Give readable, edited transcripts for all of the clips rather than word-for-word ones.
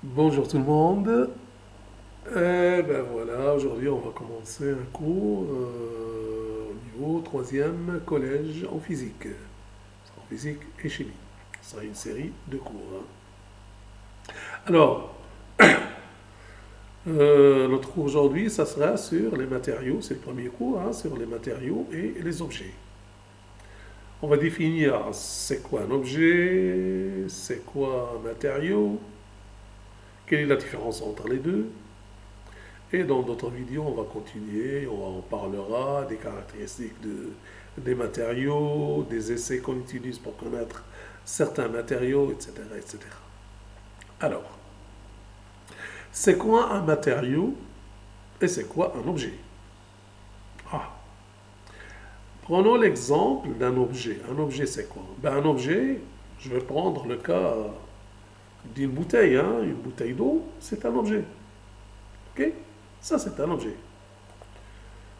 Bonjour tout le monde. Ben voilà, aujourd'hui on va commencer un cours au niveau troisième collège en physique. En physique et chimie. Ce sera une série de cours, hein. Alors, notre cours aujourd'hui, ça sera sur les matériaux. C'est le premier cours, hein, sur les matériaux et les objets. On va définir c'est quoi un objet, c'est quoi un matériau, quelle est la différence entre les deux. Et dans d'autres vidéos, on va continuer, on parlera des caractéristiques des matériaux, des essais qu'on utilise pour connaître certains matériaux, etc., etc. Alors, c'est quoi un matériau et c'est quoi un objet? Ah, prenons l'exemple d'un objet. Un objet, c'est quoi? Ben, un objet, je vais prendre le cas d'une bouteille, hein, une bouteille d'eau, c'est un objet. Ok? Ça, c'est un objet.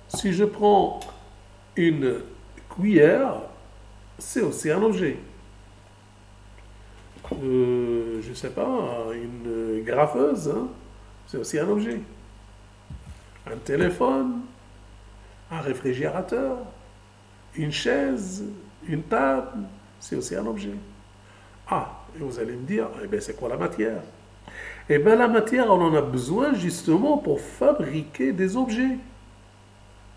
Si je prends une cuillère, c'est aussi un objet. Je sais pas, une graffeuse, hein, c'est aussi un objet. Un téléphone, un réfrigérateur, une chaise, une table, c'est aussi un objet. Ah, et vous allez me dire, eh bien, c'est quoi la matière? Eh bien, la matière, on en a besoin justement pour fabriquer des objets.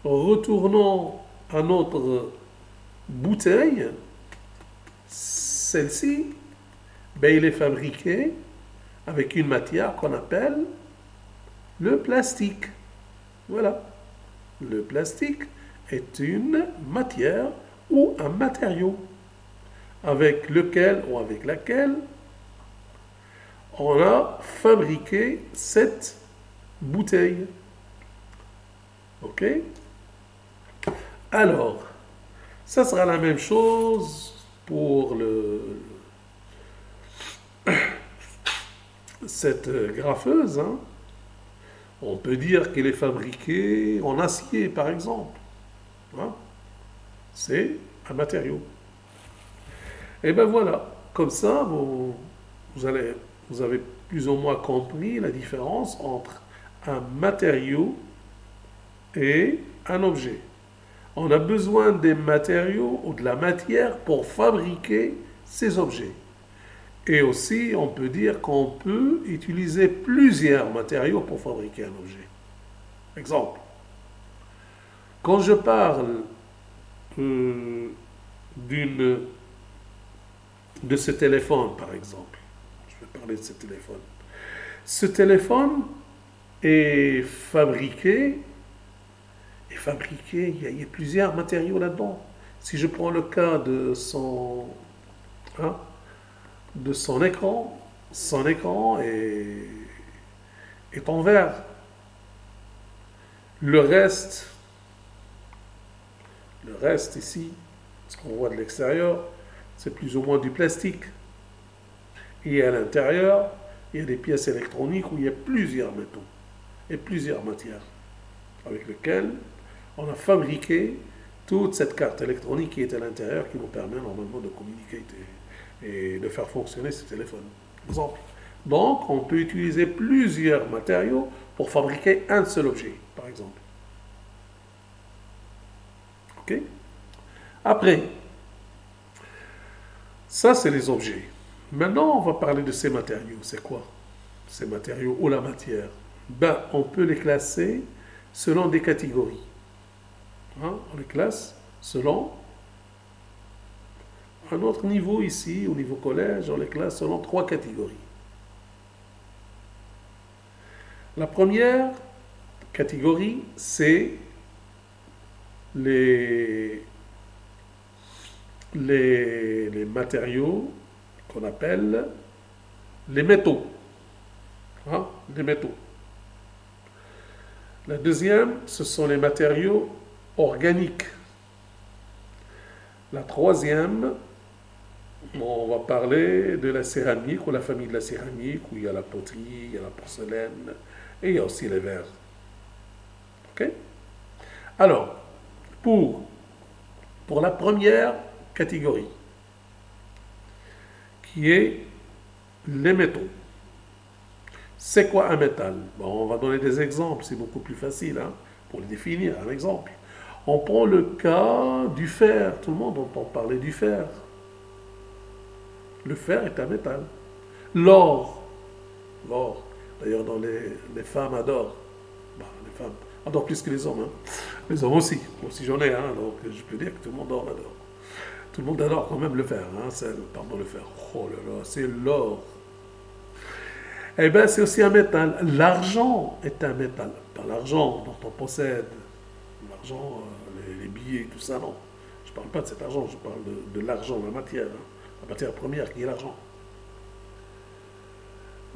Retournons à notre bouteille. Celle-ci, ben, il est fabriqué avec une matière qu'on appelle le plastique. Voilà. Le plastique est une matière ou un matériau avec lequel ou avec laquelle on a fabriqué cette bouteille. OK? Alors, ça sera la même chose pour cette graffeuse, hein. On peut dire qu'elle est fabriquée en acier, par exemple, hein. C'est un matériau. Et ben voilà, comme ça, vous, allez, vous avez plus ou moins compris la différence entre un matériau et un objet. On a besoin des matériaux ou de la matière pour fabriquer ces objets. Et aussi, on peut dire qu'on peut utiliser plusieurs matériaux pour fabriquer un objet. Exemple, quand je parle euh, d'une de ce téléphone, par exemple, je vais parler de ce téléphone. Ce téléphone est fabriqué, il y a plusieurs matériaux là-dedans. Si je prends le cas hein, de son écran est en verre. Le reste, le reste ici, ce qu'on voit de l'extérieur, c'est plus ou moins du plastique. Et à l'intérieur, il y a des pièces électroniques où il y a plusieurs métaux et plusieurs matières avec lesquelles on a fabriqué toute cette carte électronique qui est à l'intérieur qui nous permet normalement de communiquer et de faire fonctionner ce téléphone. Exemple. Donc, on peut utiliser plusieurs matériaux pour fabriquer un seul objet, par exemple. OK? Après, ça, c'est les objets. Maintenant, on va parler de ces matériaux. C'est quoi? Ces matériaux ou la matière? Ben, on peut les classer selon des catégories, hein. On les classe selon un autre niveau ici, au niveau collège, on les classe selon trois catégories. La première catégorie, c'est les, les matériaux qu'on appelle les métaux, hein, les métaux. La deuxième, ce sont les matériaux organiques. La troisième, on va parler de la céramique ou la famille de la céramique, où il y a la poterie, il y a la porcelaine et il y a aussi les verres. OK? Alors, pour la première catégorie, qui est les métaux. C'est quoi un métal? Bon, on va donner des exemples, c'est beaucoup plus facile hein, pour le définir. Un exemple. On prend le cas du fer. Tout le monde entend parler du fer. Le fer est un métal. L'or. L'or. D'ailleurs, dans les femmes adorent. Bah, les femmes adorent plus que les hommes. Hein. Les hommes aussi. Moi aussi j'en ai. Hein, donc je peux dire que tout le monde adore. Tout le monde adore quand même le fer. Hein, pardon, le fer. Oh là là, c'est l'or. Eh bien, c'est aussi un métal. L'argent est un métal. Pas l'argent dont on possède. L'argent, les billets, tout ça, non. Je ne parle pas de cet argent, je parle de l'argent, la matière. Hein, la matière première qui est l'argent.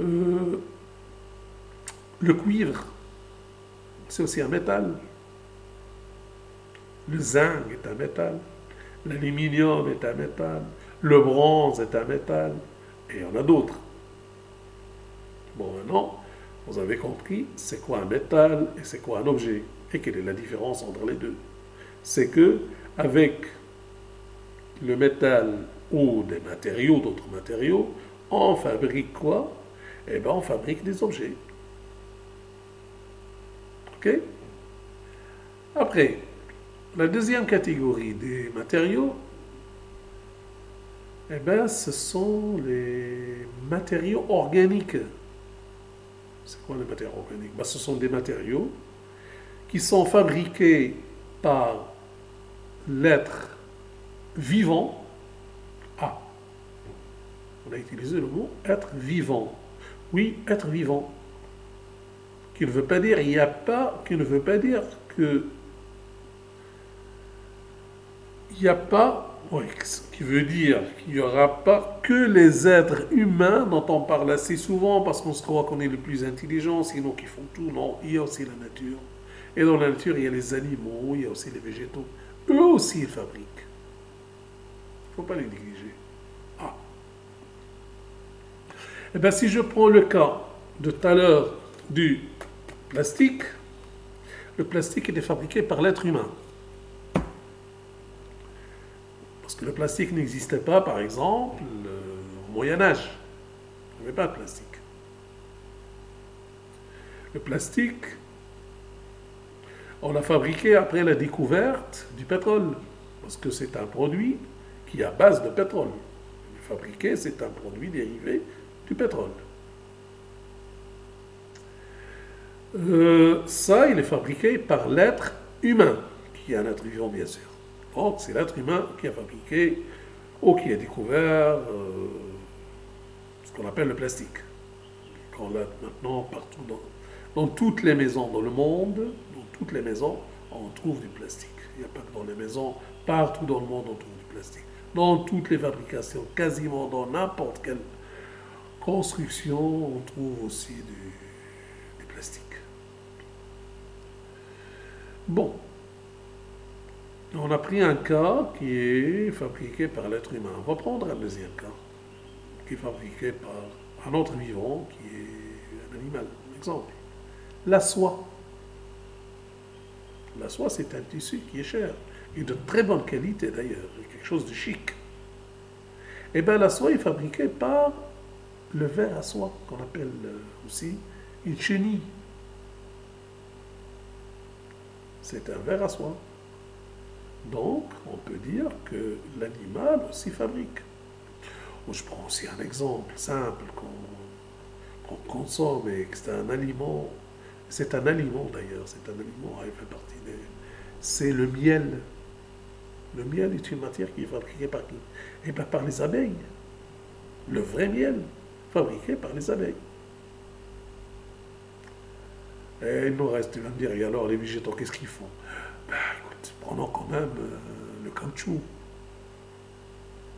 Euh, le cuivre, c'est aussi un métal. Le zinc est un métal. L'aluminium est un métal. Le bronze est un métal. Et il y en a d'autres. Bon, maintenant, vous avez compris c'est quoi un métal et c'est quoi un objet. Et quelle est la différence entre les deux? C'est que, avec le métal ou des matériaux, d'autres matériaux, on fabrique quoi? Eh bien, on fabrique des objets. OK? Après, la deuxième catégorie des matériaux, eh bien, ce sont les matériaux organiques. C'est quoi les matériaux organiques? Ben, ce sont des matériaux qui sont fabriqués par l'être vivant. Ah, on a utilisé le mot être vivant. Oui, être vivant. Qui ne veut pas dire qui ne veut pas dire que il n'y a pas, oui, qui veut dire qu'il n'y aura pas que les êtres humains dont on parle assez souvent parce qu'on se croit qu'on est le plus intelligent, sinon qu'ils font tout. Non, il y a aussi la nature. Et dans la nature, il y a les animaux, il y a aussi les végétaux. Eux aussi, ils fabriquent. Il ne faut pas les négliger. Ah. Eh bien, si je prends le cas de tout à l'heure du plastique, le plastique était fabriqué par l'être humain. Parce que le plastique n'existait pas, par exemple, au Moyen-Âge. Il n'y avait pas de plastique. Le plastique, on l'a fabriqué après la découverte du pétrole. Parce que c'est un produit qui est à base de pétrole. Fabriqué, c'est un produit dérivé du pétrole. Ça, il est fabriqué par l'être humain, qui est un être vivant, bien sûr. Donc, c'est l'être humain qui a fabriqué ou qui a découvert ce qu'on appelle le plastique. Qu'on l'a maintenant partout dans toutes les maisons dans le monde, dans toutes les maisons, on trouve du plastique. Il n'y a pas que dans les maisons, partout dans le monde, on trouve du plastique. Dans toutes les fabrications, quasiment dans n'importe quelle construction, on trouve aussi du plastique. Bon, on a pris un cas qui est fabriqué par l'être humain. On va prendre un deuxième cas, qui est fabriqué par un autre vivant, qui est un animal. Exemple, la soie. La soie, c'est un tissu qui est cher, et de très bonne qualité d'ailleurs, quelque chose de chic. Eh bien, la soie est fabriquée par le ver à soie, qu'on appelle aussi une chenille. C'est un ver à soie. Donc, on peut dire que l'animal aussi fabrique. Je prends aussi un exemple simple qu'on consomme et que c'est un aliment. C'est un aliment d'ailleurs, c'est un aliment, il fait partie des. C'est le miel. Le miel est une matière qui est fabriquée par qui? Eh bien, par les abeilles. Le vrai miel, fabriqué par les abeilles. Et il nous reste, tu vas me dire, et alors les végétaux, qu'est-ce qu'ils font? Ben, écoute, prenons quand même le caoutchouc.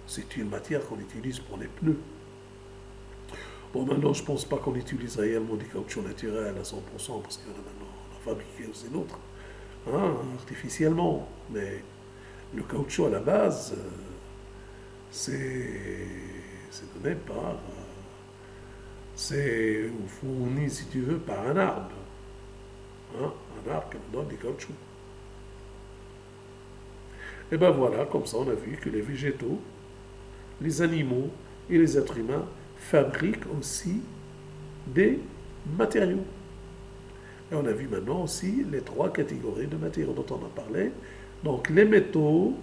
C'est une matière qu'on utilise pour les pneus. Bon, maintenant, je ne pense pas qu'on utilise réellement du caoutchouc naturel à 100%, parce qu'on a maintenant fabriqué aussi d'autres, hein, artificiellement. Mais le caoutchouc à la base, c'est donné par. C'est fourni, si tu veux, par un arbre. Hein, un arbre qui nous donne du caoutchouc. Et ben voilà, comme ça, on a vu que les végétaux, les animaux et les êtres humains fabriquent aussi des matériaux. Et on a vu maintenant aussi les trois catégories de matériaux dont on a parlé. Donc les métaux,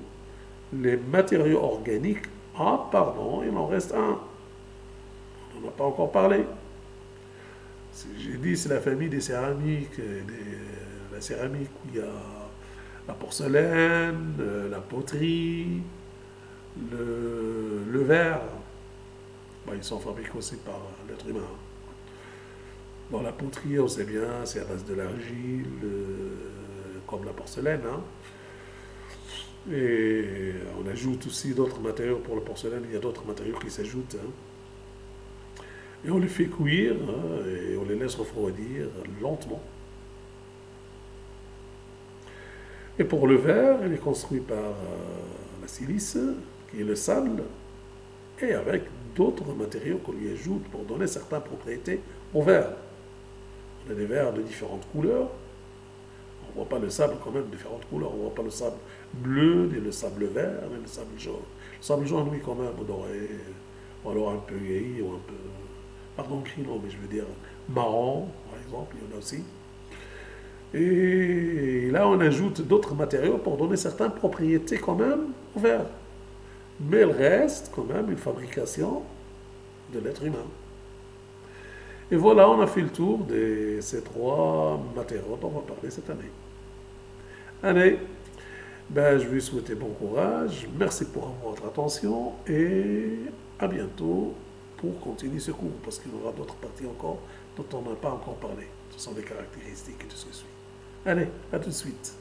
les matériaux organiques. Ah, pardon, il en reste un. On n'en a pas encore parlé. J'ai dit c'est la famille des céramiques, la céramique où il y a la porcelaine, la poterie, le verre. Bon, ils sont fabriqués aussi par l'être humain. Dans la poterie, on sait bien, c'est à base de l'argile, comme la porcelaine. Hein. Et on ajoute aussi d'autres matériaux pour la porcelaine. Il y a d'autres matériaux qui s'ajoutent. Hein. Et on les fait cuire hein, et on les laisse refroidir lentement. Et pour le verre, il est construit par la silice, qui est le sable, et avec d'autres matériaux qu'on lui ajoute pour donner certaines propriétés au verre. On a des verres de différentes couleurs. On ne voit pas le sable quand même de différentes couleurs. On ne voit pas le sable bleu, ni le sable vert, ni le sable jaune. Le sable jaune, oui, quand même, doré, ou alors un peu gris, ou un peu... Pardon, gris, non, mais je veux dire marron, par exemple, il y en a aussi. Et là, on ajoute d'autres matériaux pour donner certaines propriétés quand même au verre. Mais il reste quand même une fabrication de l'être humain. Et voilà, on a fait le tour de ces trois matériaux dont on va parler cette année. Allez, ben, je vais souhaiter bon courage, merci pour votre attention et à bientôt pour continuer ce cours, parce qu'il y aura d'autres parties encore dont on n'a pas encore parlé. Ce sont des caractéristiques et tout ce qui suit. Allez, à tout de suite.